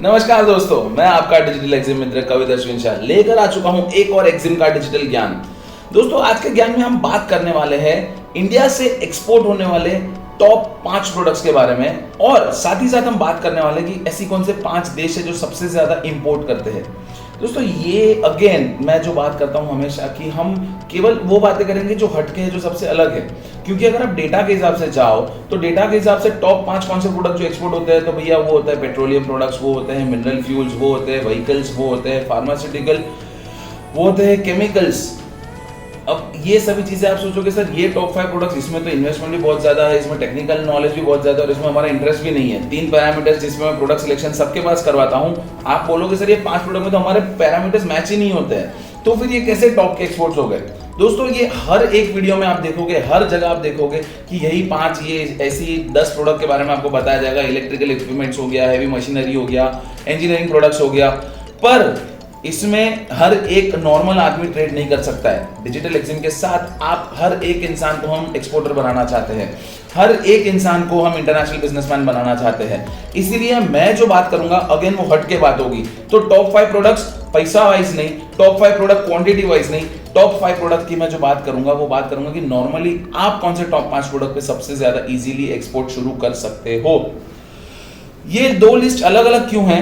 नमस्कार दोस्तों, मैं आपका डिजिटल एग्जिम मित्र कवित अश्विन शाह लेकर आ चुका हूं एक और एग्जिम का डिजिटल ज्ञान। दोस्तों, आज के ज्ञान में हम बात करने वाले हैं इंडिया से एक्सपोर्ट होने वाले टॉप 5 प्रोडक्ट्स के बारे में, और साथ ही साथ हम बात करने वाले हैं कि ऐसी कौन से 5 देश है जो सबसे ज्यादा इंपोर्ट करते हैं। दोस्तों, ये अगेन मैं जो बात करता हूं हमेशा कि हम केवल वो बातें करेंगे जो हटके है, जो सबसे अलग है। क्योंकि अगर आप डेटा के हिसाब से जाओ तो डेटा के हिसाब से टॉप 5 कौन से प्रोडक्ट जो एक्सपोर्ट होते हैं, तो भैया वो होता है पेट्रोलियम प्रोडक्ट्स, वो होते हैं मिनरल फ्यूल्स, वो होते हैं व्हीकल्स, वो होते हैं फार्मास्यूटिकल, वो होते हैं केमिकल्स। अब ये सभी चीजें आप सोचोगे सर ये टॉप 5 प्रोडक्ट्स, इसमें तो इन्वेस्टमेंट भी बहुत ज्यादा है, इसमें टेक्निकल नॉलेज भी बहुत ज्यादा है और इसमें हमारा इंटरेस्ट भी नहीं है। 3 पैरामीटर्स जिसमें मैं प्रोडक्ट सिलेक्शन सबके पास करवाता हूं, आप बोलोगे सर ये 5 प्रोडक्ट में तो हमारे पैरामीटर्स मैच ही नहीं होते हैं, तो फिर ये कैसे टॉप के एक्सपोर्ट्स हो गए। दोस्तों, ये हर एक वीडियो में आप देखोगे, हर जगह आप देखोगे कि यही 5 ये ऐसी 10 प्रोडक्ट के बारे में आपको बताया जाएगा। इलेक्ट्रिकल इक्विपमेंट्स हो गया, हैवी मशीनरी हो गया, इंजीनियरिंग प्रोडक्ट्स हो गया, पर इसमें हर एक नॉर्मल आदमी ट्रेड नहीं कर सकता है। डिजिटल एग्जिम के साथ आप हर एक इंसान को हम एक्सपोर्टर बनाना चाहते हैं, हर एक इंसान को हम इंटरनेशनल बिजनेसमैन बनाना चाहते हैं। इसीलिए मैं जो बात करूंगा अगेन वो हट के बात होगी। तो टॉप 5 प्रोडक्ट्स पैसा वाइज नहीं, टॉप 5 प्रोडक्ट क्वांटिटी वाइज नहीं, टॉप 5 प्रोडक्ट की मैं जो बात करूंगा वो बात करूंगा कि नॉर्मली आप कौन से टॉप 5 प्रोडक्ट पे सबसे ज्यादा इजीली एक्सपोर्ट शुरू कर सकते हो। ये 2 लिस्ट अलग अलग क्यों है?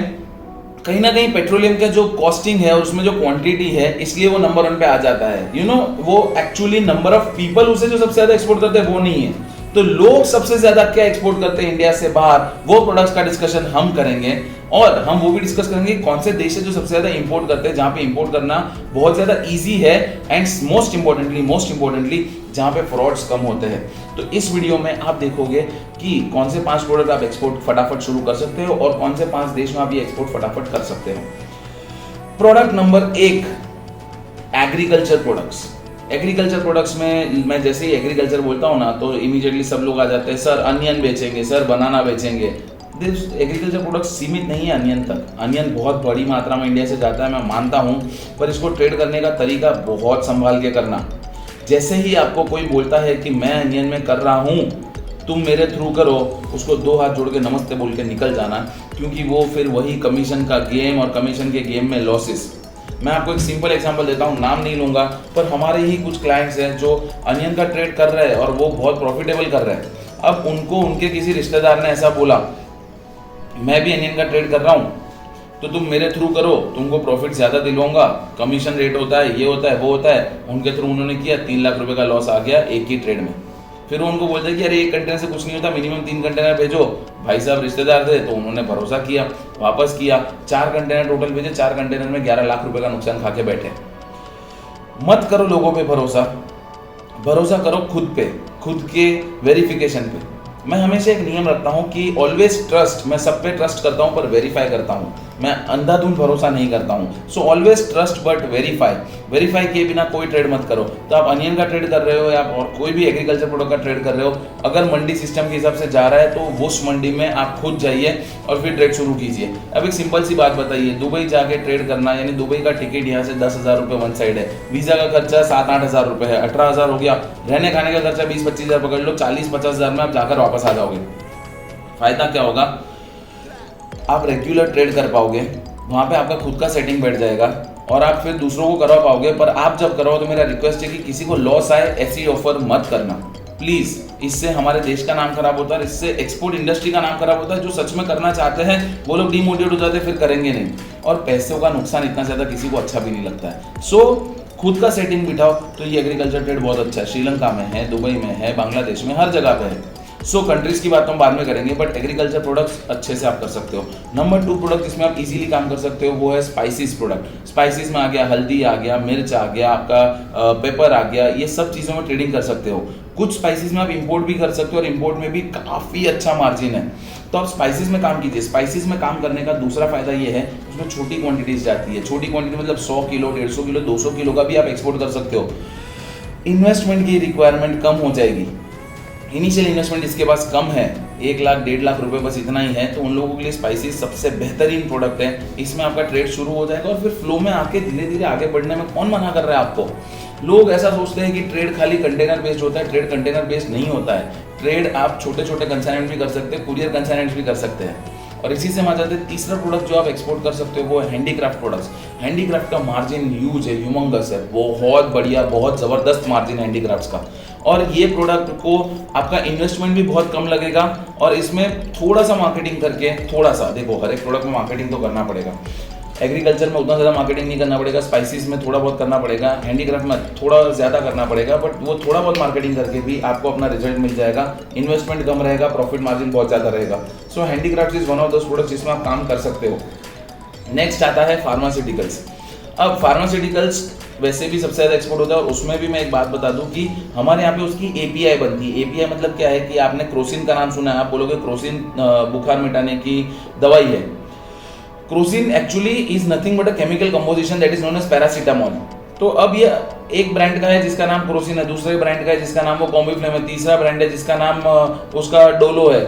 कहीं ना कहीं पेट्रोलियम का जो कॉस्टिंग है और उसमें जो क्वांटिटी है, इसलिए वो नंबर 1 पे आ जाता है। वो एक्चुअली नंबर ऑफ पीपल उसे जो सबसे ज्यादा एक्सपोर्ट करते हैं वो नहीं है। तो लोग सबसे ज्यादा क्या एक्सपोर्ट करते हैं इंडिया से बाहर, वो प्रोडक्ट्स का डिस्कशन हम करेंगे, और हम वो भी डिस्कस करेंगे कौन से देश है जो सबसे ज्यादा इंपोर्ट करते हैं, जहां पे इंपोर्ट करना बहुत ज्यादा इजी है, एंड मोस्ट इंपॉर्टेंटली जहां पे फ्रॉड्स कम होते हैं। तो इस वीडियो में आप देखोगे कि कौन से 5 प्रोडक्ट आप एक्सपोर्ट फटाफट शुरू कर सकते हो और कौन से 5 देश में आप ये एक्सपोर्ट फटाफट कर सकते हो। Product number 1, agriculture products. Agriculture products में मैं जैसे ही एग्रीकल्चर बोलता हूँ ना, तो इमीडिएटली सब लोग आ जाते हैं, सर अनियन बेचेंगे, सर बनाना बेचेंगे। एग्रीकल्चर प्रोडक्ट सीमित नहीं है अनियन तक। अनियन बहुत बड़ी मात्रा में इंडिया से जाता है, मैं मानता हूँ, पर इसको ट्रेड करने का तरीका बहुत संभाल के करना। जैसे ही आपको कोई बोलता है कि मैं अनियन में कर रहा हूँ, तुम मेरे थ्रू करो, उसको 2 हाथ जोड़ के नमस्ते बोल के निकल जाना, क्योंकि वो फिर वही कमीशन का गेम, और कमीशन के गेम में लॉसेस। मैं आपको एक सिंपल एग्जांपल देता हूँ, नाम नहीं लूंगा, पर हमारे ही कुछ क्लाइंट्स हैं जो अनियन का ट्रेड कर रहे हैं और वो बहुत प्रॉफिटेबल कर रहे हैं। अब उनको उनके किसी रिश्तेदार ने ऐसा बोला, मैं भी अनियन का ट्रेड कर रहा हूँ, तो तुम मेरे थ्रू करो, तुमको प्रॉफिट ज्यादा दिलवाऊंगा, कमीशन रेट होता है, ये होता है, वो होता है। उनके थ्रू उन्होंने किया, 3 लाख रुपए का लॉस आ गया एक ही ट्रेड में। फिर उनको बोलते हैं कि अरे 1 कंटेनर से कुछ नहीं होता, मिनिमम 3 कंटेनर भेजो। भाई साहब रिश्तेदार थे तो उन्होंने भरोसा किया, वापस किया, 4 कंटेनर टोटल भेजे, 4 कंटेनर में 11 लाख रुपए का नुकसान खा के बैठे। मत करो लोगों पे भरोसा, भरोसा करो खुद पे, खुद के वेरिफिकेशन पे। मैं हमेशा एक नियम रखता हूं कि ऑलवेज ट्रस्ट, मैं सब पे ट्रस्ट करता हूं पर वेरीफाई करता हूं, मैं अंधाधुंध भरोसा नहीं करता हूं। So always trust but verify किए बिना कोई ट्रेड मत करो। तो आप अनियन का ट्रेड कर रहे हो या और कोई भी एग्रीकल्चर प्रोडक्ट का ट्रेड कर रहे हो, अगर मंडी सिस्टम के हिसाब से जा रहा है तो उस मंडी में आप खुद जाइए और फिर ट्रेड शुरू कीजिए। अब एक सिंपल सी बात बताइए, दुबई जाके ट्रेड करना, यानी दुबई का टिकट यहाँ से 10,000 रुपये वन साइड है, वीजा का खर्चा 7-8 हज़ार रुपये है, 18,000 हो गया, रहने खाने का खर्चा 20-25 हज़ार पकड़ लो, 40-50 हज़ार में आप जाकर वापस आ जाओगे। फायदा क्या होगा? आप रेगुलर ट्रेड कर पाओगे, वहां पे आपका खुद का सेटिंग बैठ जाएगा और आप फिर दूसरों को करवा पाओगे। पर आप जब करो तो मेरा रिक्वेस्ट है कि किसी को लॉस आए ऐसी ऑफर मत करना प्लीज। इससे हमारे देश का नाम खराब होता है, इससे एक्सपोर्ट इंडस्ट्री का नाम खराब होता है। जो सच में करना चाहते हैं वो लोग डिमोटिवेट हो जाते हैं, फिर करेंगे नहीं, और पैसों का नुकसान इतना ज्यादा किसी को अच्छा भी नहीं लगता है। सो खुद का सेटिंग बिठाओ। तो ये एग्रीकल्चर ट्रेड बहुत अच्छा है, श्रीलंका में है, दुबई में है, बांग्लादेश में, हर जगह पे है। कंट्रीज की बात हम बाद में करेंगे, बट एग्रीकल्चर प्रोडक्ट्स अच्छे से आप कर सकते हो। नंबर 2 प्रोडक्ट जिसमें आप इजीली काम कर सकते हो वो है स्पाइसेस प्रोडक्ट। स्पाइसेस में आ गया हल्दी, आ गया मिर्च, आ गया आपका पेपर, आ गया, ये सब चीज़ों में ट्रेडिंग कर सकते हो। कुछ स्पाइसेस में आप इंपोर्ट भी कर सकते हो और इंपोर्ट में भी काफ़ी अच्छा मार्जिन है, तो आप स्पाइसेस में काम कीजिए। स्पाइसेस में काम करने का दूसरा फायदा ये है, उसमें छोटी क्वांटिटीज जाती है। छोटी क्वांटिटी मतलब 100 किलो, 150 किलो, 200 किलो का भी आप एक्सपोर्ट कर सकते हो। इन्वेस्टमेंट की रिक्वायरमेंट कम हो जाएगी। इनिशियल इन्वेस्टमेंट जिसके पास कम है, 1 लाख 1.5 लाख रुपए बस इतना ही है, तो उन लोगों के लिए स्पाइसेस सबसे बेहतरीन प्रोडक्ट है। इसमें आपका ट्रेड शुरू हो जाएगा और फिर फ्लो में आके धीरे धीरे आगे बढ़ने में कौन मना कर रहा है आपको। लोग ऐसा सोचते हैं कि ट्रेड खाली कंटेनर बेस्ड होता है, ट्रेड कंटेनर बेस्ड नहीं होता है। ट्रेड आप छोटे छोटे कंसाइनमेंट भी कर सकते हैं, कुरियर कंसाइनमेंट भी कर सकते हैं। और इसी से हम आ जाते हैं तीसरा प्रोडक्ट जो आप एक्सपोर्ट कर सकते हो, वो है हैंडीक्राफ्ट प्रोडक्ट्स। हैंडीक्राफ्ट का मार्जिन ह्यूज है, ह्यूमंगस है, बहुत बढ़िया, बहुत ज़बरदस्त मार्जिन है हैंडीक्राफ्ट्स का। और ये प्रोडक्ट को आपका इन्वेस्टमेंट भी बहुत कम लगेगा, और इसमें थोड़ा सा मार्केटिंग करके, थोड़ा सा, देखो हर एक प्रोडक्ट में मार्केटिंग तो करना पड़ेगा। एग्रीकल्चर में उतना ज़्यादा मार्केटिंग नहीं करना पड़ेगा, स्पाइसेस में थोड़ा बहुत करना पड़ेगा, हैंडीक्राफ्ट में थोड़ा ज़्यादा करना पड़ेगा, बट वो थोड़ा बहुत मार्केटिंग करके भी आपको अपना रिजल्ट मिल जाएगा। इन्वेस्टमेंट कम रहेगा, प्रॉफिट मार्जिन बहुत ज़्यादा रहेगा। So handicraft is one of those products जिसमें आप काम कर सकते हो। नेक्स्ट आता है फार्मास्यूटिकल्स। अब फार्मास्यूटिकल्स वैसे भी सबसे ज़्यादा एक्सपोर्ट होता है, और उसमें भी मैं एक बात बता दूं कि हमारे यहाँ पे उसकी एपीआई बनती है। एपीआई मतलब क्या है कि आपने क्रोसिन का नाम सुना है, आप बोलोगे क्रोसिन बुखार मिटाने की दवाई है। Crocin actually is nothing but a chemical composition that is known as paracetamol. तो अब ये एक ब्रांड का है जिसका नाम क्रोसिन है, दूसरे ब्रांड का है जिसका नाम वो कॉम्बिफ्लेम है, तीसरा ब्रांड है जिसका नाम उसका डोलो है।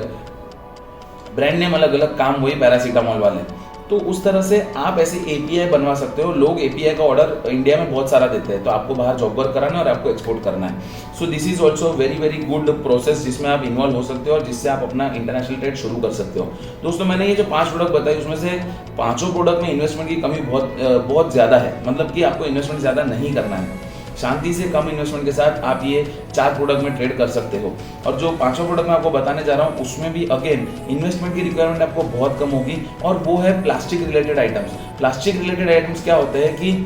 ब्रांड नेम अलग अलग, काम वही पैरासीटामोल वाले। तो उस तरह से आप ऐसे एपीआई बनवा सकते हो। लोग एपीआई का ऑर्डर इंडिया में बहुत सारा देते हैं, तो आपको बाहर जॉब वर्क कराना है और आपको एक्सपोर्ट करना है। So this is also very very good process जिसमें आप इन्वॉल्व हो सकते हो और जिससे आप अपना इंटरनेशनल ट्रेड शुरू कर सकते हो। दोस्तों मैंने ये जो 5 प्रोडक्ट बताए उसमें से 5 प्रोडक्ट में इन्वेस्टमेंट की कमी बहुत ज़्यादा है, मतलब कि आपको इन्वेस्टमेंट ज़्यादा नहीं करना है। शांति से कम इन्वेस्टमेंट के साथ आप ये 4 प्रोडक्ट में ट्रेड कर सकते हो। और जो 5वां प्रोडक्ट मैं आपको बताने जा रहा हूँ उसमें भी अगेन इन्वेस्टमेंट की रिक्वायरमेंट आपको बहुत कम होगी, और वो है plastic related items. Plastic related items क्या होते हैं कि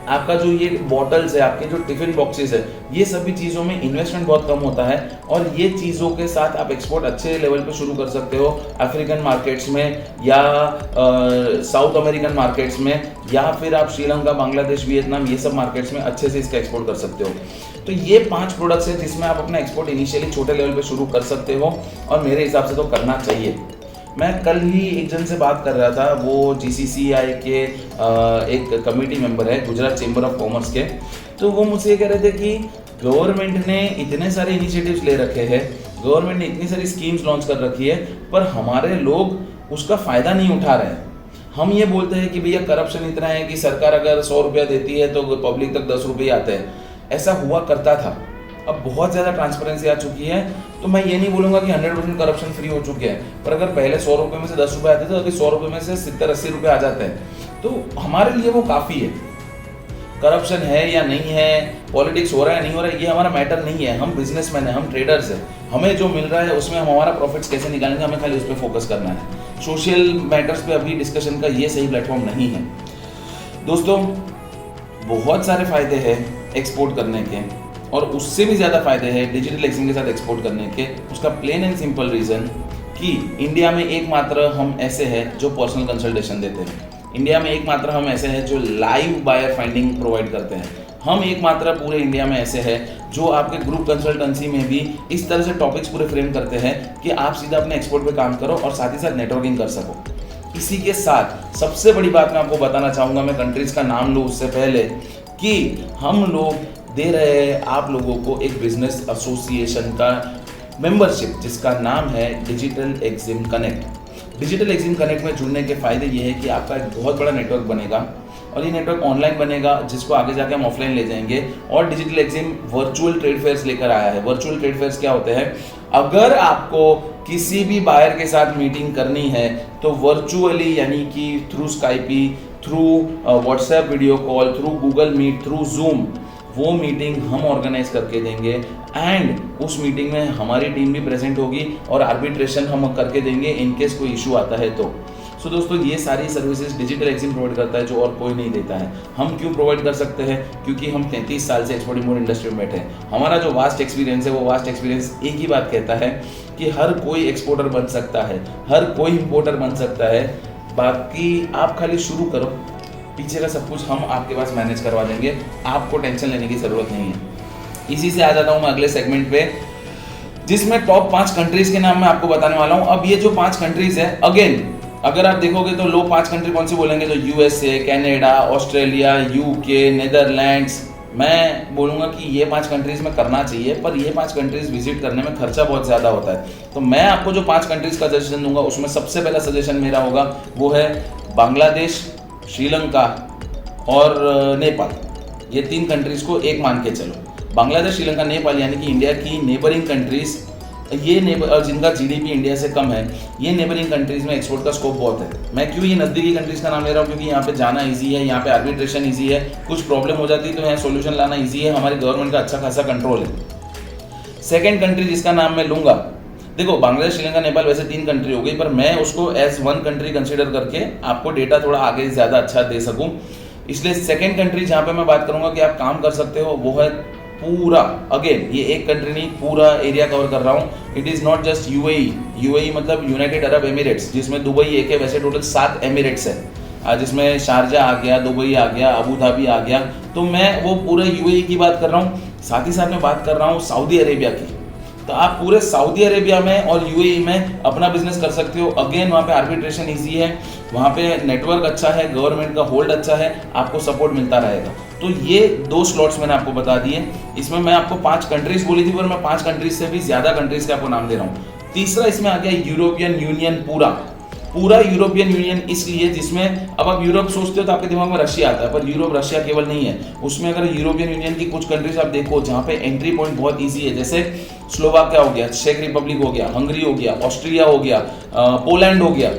आपका जो ये बॉटल्स है, आपके जो टिफिन बॉक्सेस है, ये सभी चीज़ों में इन्वेस्टमेंट बहुत कम होता है, और ये चीज़ों के साथ आप एक्सपोर्ट अच्छे लेवल पे शुरू कर सकते हो अफ्रीकन मार्केट्स में, या साउथ अमेरिकन मार्केट्स में, या फिर आप श्रीलंका, बांग्लादेश, वियतनाम, ये सब मार्केट्स में अच्छे से इसका एक्सपोर्ट कर सकते हो। तो ये 5 प्रोडक्ट्स हैं जिसमें आप अपना एक्सपोर्ट इनिशियली छोटे लेवल पे शुरू कर सकते हो, और मेरे हिसाब से तो करना चाहिए। मैं कल ही एक जन से बात कर रहा था, वो जीसीसीआई के एक कमेटी मेंबर है, गुजरात चेंबर ऑफ कॉमर्स के। तो वो मुझसे ये कह रहे थे कि गवर्नमेंट ने इतने सारे इनिशिएटिव्स ले रखे हैं, गवर्नमेंट ने इतनी सारी स्कीम्स लॉन्च कर रखी है, पर हमारे लोग उसका फ़ायदा नहीं उठा रहे हैं। हम ये बोलते हैं कि भैया करप्शन इतना है कि सरकार अगर 100 रुपया देती है तो पब्लिक तक 10 रुपये आते हैं। ऐसा हुआ करता था, अब बहुत ज़्यादा ट्रांसपेरेंसी आ चुकी है। तो मैं ये नहीं बोलूँगा कि 100% करप्शन फ्री हो चुके हैं, पर अगर पहले 100 रुपये में से 10 रुपये आते थे तो अभी 100 रुपये में से 70-80 रुपये आ जाते हैं। तो हमारे लिए वो काफ़ी है। करप्शन है या नहीं है, पॉलिटिक्स हो रहा है नहीं हो रहा है, ये हमारा मैटर नहीं है। हम बिजनेसमैन हैं, हम ट्रेडर्स हैं, हमें जो मिल रहा है उसमें हम हमारा प्रॉफिट्स कैसे निकालेंगे, हमें खाली उस पर फोकस करना है। सोशल मैटर्स पे अभी डिस्कशन का ये सही प्लेटफॉर्म नहीं है। दोस्तों बहुत सारे फ़ायदे हैं एक्सपोर्ट करने के, और उससे भी ज़्यादा फ़ायदे हैं डिजिटल एक्सचेंज के साथ एक्सपोर्ट करने के। उसका प्लेन एंड सिंपल रीज़न कि इंडिया में एकमात्र हम ऐसे हैं जो पर्सनल कंसल्टेशन देते हैं। इंडिया में एकमात्र हम ऐसे हैं जो लाइव बायर फाइंडिंग प्रोवाइड करते हैं। हम एकमात्र पूरे इंडिया में ऐसे हैं जो आपके ग्रुप कंसल्टेंसी में भी इस तरह से टॉपिक्स पूरे फ्रेम करते हैं कि आप सीधा अपने एक्सपोर्ट पे काम करो और साथ ही साथ नेटवर्किंग कर सको। इसी के साथ सबसे बड़ी बात मैं आपको बताना चाहूँगा, मैं कंट्रीज़ का नाम लूँ उससे पहले, कि हम लोग दे रहे हैं आप लोगों को एक बिजनेस एसोसिएशन का मेंबरशिप जिसका नाम है digital Exim connect. Digital Exim connect में जुड़ने के फ़ायदे ये है कि आपका एक बहुत बड़ा नेटवर्क बनेगा, और ये नेटवर्क ऑनलाइन बनेगा जिसको आगे जाके हम ऑफलाइन ले जाएंगे। और digital Exim virtual trade fears लेकर आया है। वर्चुअल ट्रेड फेयर्स क्या होते हैं? अगर आपको किसी भी बायर के साथ मीटिंग करनी है तो वर्चुअली, यानी कि through Skype, through WhatsApp video call, through Google Meet, through Zoom, वो मीटिंग हम ऑर्गेनाइज करके देंगे, एंड उस मीटिंग में हमारी टीम भी प्रेजेंट होगी और आर्बिट्रेशन हम करके देंगे इन केस कोई इशू आता है तो। सो दोस्तों ये सारी सर्विसेज डिजिटल एक्सचेंज प्रोवाइड करता है जो और कोई नहीं देता है। हम क्यों प्रोवाइड कर सकते हैं? क्योंकि हम 33 साल से एक्सपोर्ट इम्पोर्ट इंडस्ट्री में बैठे हैं। हमारा जो वास्ट एक्सपीरियंस है, वो वास्ट एक्सपीरियंस एक ही बात कहता है कि हर कोई एक्सपोर्टर बन सकता है, हर कोई इम्पोर्टर बन सकता है। बाकी आप खाली शुरू करो, पीछे का सब कुछ हम आपके पास मैनेज करवा देंगे, आपको टेंशन लेने की ज़रूरत नहीं है। इसी से आ जाता हूँ मैं अगले सेगमेंट पे, जिसमें टॉप 5 कंट्रीज़ के नाम मैं आपको बताने वाला हूँ। अब ये जो 5 कंट्रीज़ है, अगेन अगर आप देखोगे तो लोग 5 कंट्री कौन सी बोलेंगे, तो USA, Canada, Australia, UK, Netherlands. मैं बोलूँगा कि ये 5 कंट्रीज़ में करना चाहिए, पर ये 5 कंट्रीज़ विजिट करने में खर्चा बहुत ज़्यादा होता है। तो मैं आपको जो 5 कंट्रीज़ का सजेशन दूंगा उसमें सबसे पहला सजेशन मेरा होगा वो है बांग्लादेश, श्रीलंका और नेपाल। ये 3 कंट्रीज़ को एक मान के चलो। बांग्लादेश, श्रीलंका, नेपाल यानी कि इंडिया की नेबरिंग कंट्रीज़ ये जिनका जीडीपी इंडिया से कम है, ये नेबरिंग कंट्रीज में एक्सपोर्ट का स्कोप बहुत है। मैं क्यों ये नज़दीकी कंट्रीज का नाम ले रहा हूँ, क्योंकि यहाँ पे जाना इजी है, यहाँ पे आर्बिट्रेशन इजी है, कुछ प्रॉब्लम हो जाती है तो यहाँ सोल्यूशन लाना इजी है, हमारी गवर्नमेंट का अच्छा खासा कंट्रोल है। सेकेंड कंट्री जिसका नाम मैं लूँगा, देखो बांग्लादेश, श्रीलंका, नेपाल वैसे 3 कंट्री हो गई, पर मैं उसको एज 1 कंट्री कंसीडर करके आपको डेटा थोड़ा आगे ज़्यादा अच्छा दे सकूँ, इसलिए सेकेंड कंट्री जहाँ पे मैं बात करूँगा कि आप काम कर सकते हो वो है पूरा, अगेन ये एक कंट्री नहीं, पूरा एरिया कवर कर रहा हूँ। It is not just UAE मतलब यूनाइटेड अरब एमिरेट्स, जिसमें दुबई एक है, वैसे टोटल 7 एमिरेट्स है, जिसमें शारजा आ गया, दुबई आ गया, अबू धाबी आ गया, तो मैं वो पूरे यूएई की बात कर रहा हूँ। साथ ही साथ मैं बात कर रहा हूँ सऊदी अरेबिया की, तो आप पूरे सऊदी अरेबिया में और यूएई में अपना बिजनेस कर सकते हो। अगेन वहाँ पे आर्बिट्रेशन इजी है, वहाँ पे नेटवर्क अच्छा है, गवर्नमेंट का होल्ड अच्छा है, आपको सपोर्ट मिलता रहेगा। तो ये 2 स्लॉट्स मैंने आपको बता दिए। इसमें मैं आपको 5 कंट्रीज बोली थी, पर मैं 5 कंट्रीज से भी ज़्यादा कंट्रीज के आपको नाम दे रहा हूँ। तीसरा इसमें आ गया यूरोपियन यूनियन, पूरा यूरोपियन यूनियन, इसलिए जिसमें अब आप यूरोप सोचते हो तो आपके दिमाग में रशिया आता है, पर यूरोप रशिया केवल नहीं है, उसमें अगर यूरोपियन यूनियन की कुछ कंट्रीज आप देखो जहाँ पे एंट्री पॉइंट बहुत इजी है, जैसे स्लोवाकिया हो गया, चेक रिपब्लिक हो गया, हंगरी हो गया, ऑस्ट्रिया हो गया, पोलैंड हो गया,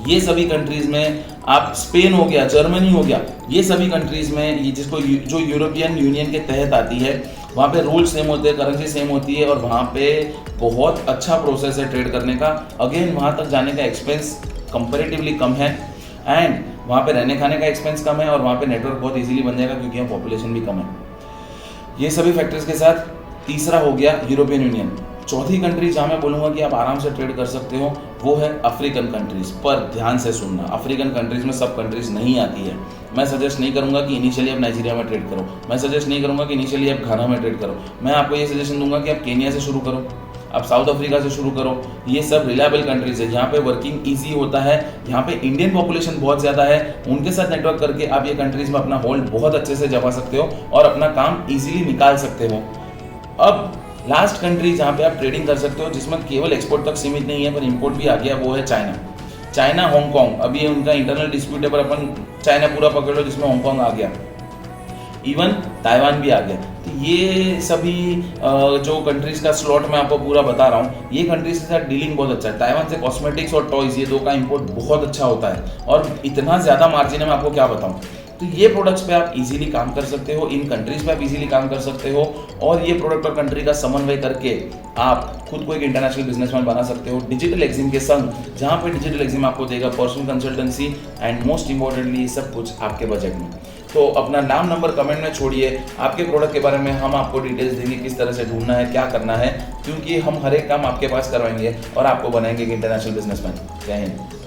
ये सभी कंट्रीज में आप, स्पेन हो गया, जर्मनी हो गया, ये सभी कंट्रीज में ये जो यूरोपियन यूनियन के तहत आती है, वहाँ पे रूल सेम होते हैं, करेंसी सेम होती है, और वहाँ पे बहुत अच्छा प्रोसेस है ट्रेड करने का। अगेन वहाँ तक जाने का एक्सपेंस कंपैरेटिवली कम है, एंड वहाँ पे रहने खाने का एक्सपेंस कम है, और वहाँ पे नेटवर्क बहुत इजीली बन जाएगा क्योंकि यहाँ पॉपुलेशन भी कम है। ये सभी फैक्टर्स के साथ तीसरा हो गया यूरोपियन यूनियन। चौथी कंट्री जहाँ मैं बोलूँगा कि आप आराम से ट्रेड कर सकते हो वो है अफ्रीकन कंट्रीज। पर ध्यान से सुनना, अफ्रीकन कंट्रीज में सब कंट्रीज नहीं आती है। मैं सजेस्ट नहीं करूँगा कि इनिशियली आप नाइजीरिया में ट्रेड करो, मैं सजेस्ट नहीं करूँगा कि इनिशियली आप घाना में ट्रेड करो, मैं आपको ये सजेशन दूंगा कि आप केनिया से शुरू करो, आप साउथ अफ्रीका से शुरू करो। ये सब रिलायबल कंट्रीज है, यहाँ पे वर्किंग ईजी होता है, यहाँ पे इंडियन पॉपुलेशन बहुत ज़्यादा है, उनके साथ नेटवर्क करके आप ये कंट्रीज में अपना होल्ड बहुत अच्छे से जमा सकते हो और अपना काम ईजिली निकाल सकते हो। अब लास्ट कंट्री जहाँ पे आप ट्रेडिंग कर सकते हो, जिसमें केवल एक्सपोर्ट तक सीमित नहीं है पर इंपोर्ट भी आ गया, वो है चाइना, हांगकांग। अब ये उनका इंटरनल डिस्प्यूट है, पर अपन चाइना पूरा पकड़ लो जिसमें हांगकांग आ गया, इवन ताइवान भी आ गया। तो ये सभी जो कंट्रीज का स्लॉट मैं आपको पूरा बता रहा हूँ, ये कंट्रीज के साथ डीलिंग बहुत अच्छा है। ताइवान से कॉस्मेटिक्स और टॉयज, ये 2 का इंपोर्ट बहुत अच्छा होता है और इतना ज़्यादा मार्जिन है, मैं आपको क्या बताऊँ। तो ये प्रोडक्ट्स पे आप इजीली काम कर सकते हो, इन कंट्रीज पे आप इजीली काम कर सकते हो, और ये प्रोडक्ट और कंट्री का समन्वय करके आप खुद को एक इंटरनेशनल बिजनेसमैन बना सकते हो डिजिटल एक्जिम के संग, जहाँ पे डिजिटल एक्जिम आपको देगा personal consultancy and most importantly सब कुछ आपके बजट में। तो अपना नाम नंबर कमेंट में छोड़िए, आपके प्रोडक्ट के बारे में हम आपको डिटेल्स देंगे, किस तरह से ढूंढना है, क्या करना है, क्योंकि हम हर एक काम आपके पास करवाएंगे और आपको बनाएंगे एक इंटरनेशनल बिजनेसमैन। जय हिंद।